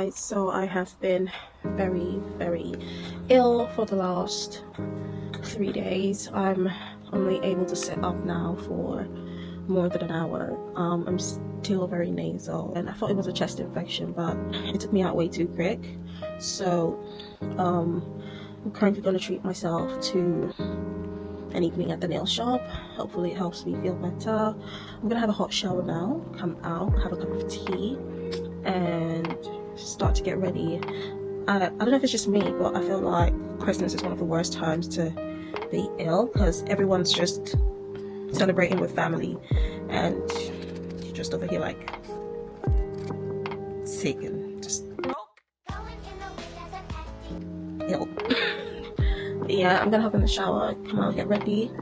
So I have been very ill for the last 3 days. I'm only able to sit up now for more than an hour. I'm still very nasal, and I thought it was a chest infection, but it took me out way too quick. So I'm currently going to treat myself to an evening at the nail shop. Hopefully it helps me feel better. I'm gonna have a hot shower now, come out, have a cup of tea, and start to get ready. I don't know if it's just me, but I feel like Christmas is one of the worst times to be ill because everyone's just celebrating with family and you're just over here like sick and just ill. Yeah, I'm gonna hop in the shower, come out, get ready,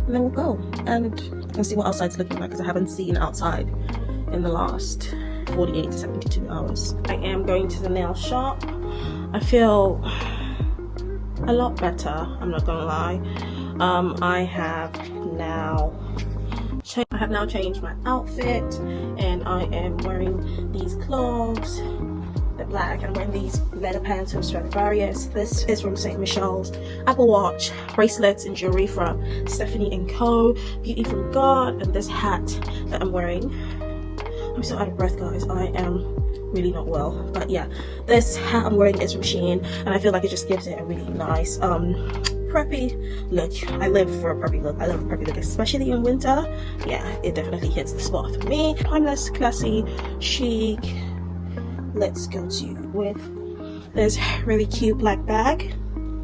and then we'll go and I can see what outside's looking like because I haven't seen outside in the last 48 to 72 hours. I am going to the nail shop. I feel a lot better, I'm not gonna lie. I have now changed my outfit and I am wearing these clothes. They're black. I'm wearing these leather pants from Stradivarius. This is from St. Michelle's. Apple Watch, bracelets and jewelry from Stephanie & Co. Beauty from God, and this hat that I'm wearing. I'm so out of breath, guys. I am really not well. But yeah, this hat I'm wearing is from Shein, and I feel like it just gives it a really nice preppy look. I live for a preppy look. I love a preppy look, especially in winter. Yeah, it definitely hits the spot for me. Timeless, classy, chic. Let's go to with this really cute black bag.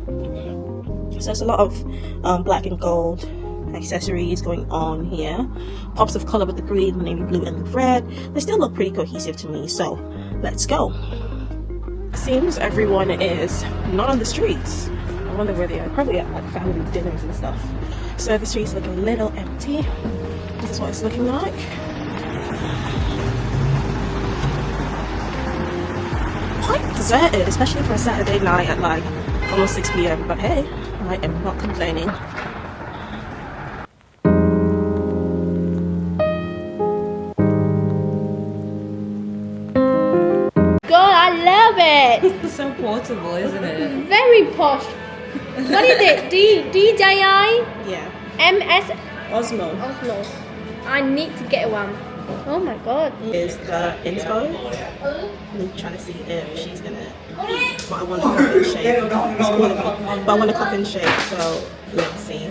So there's a lot of black and gold accessories going on here. Pops of color with the green, the navy blue, and the red. They still look pretty cohesive to me, so let's go. Seems everyone is not on the streets. I wonder where they are. Probably at like family dinners and stuff. So the streets look a little empty. This is what it's looking like. Quite deserted, especially for a Saturday night at like almost 6 p.m. But hey, I am not complaining. God, I love it. It's so portable, isn't it? Very posh. What is it? DJI? Yeah. MS Osmo Osmo. I need to get one. Oh my god. is the inspo. I'm trying to see if she's gonna. But I want a coffin shape. It's calling me. But I want a coffin shape, so let's see.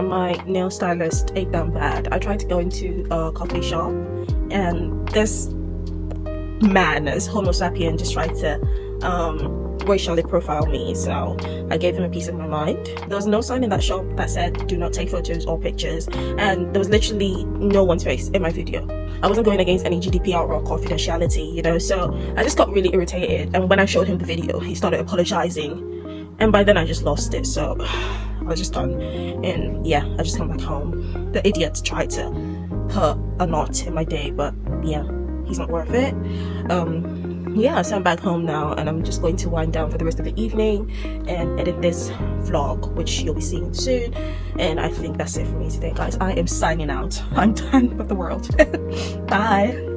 My nail stylist ate down bad. I tried to go into a coffee shop and this man, this homo sapien, just tried to racially profile me, so I gave him a piece of my mind. There was no sign in that shop that said do not take photos or pictures, and there was literally no one's face in my video. I wasn't going against any GDPR or confidentiality, you know, so I just got really irritated, and when I showed him the video he started apologizing, and by then I just lost it, so I was just done. And yeah, I just come back home. The idiot tried to put a knot in my day, but yeah, he's not worth it. Yeah, so I'm back home now and I'm just going to wind down for the rest of the evening and edit this vlog, which you'll be seeing soon. And I think that's it for me today, guys. I am signing out. I'm done with the world. Bye.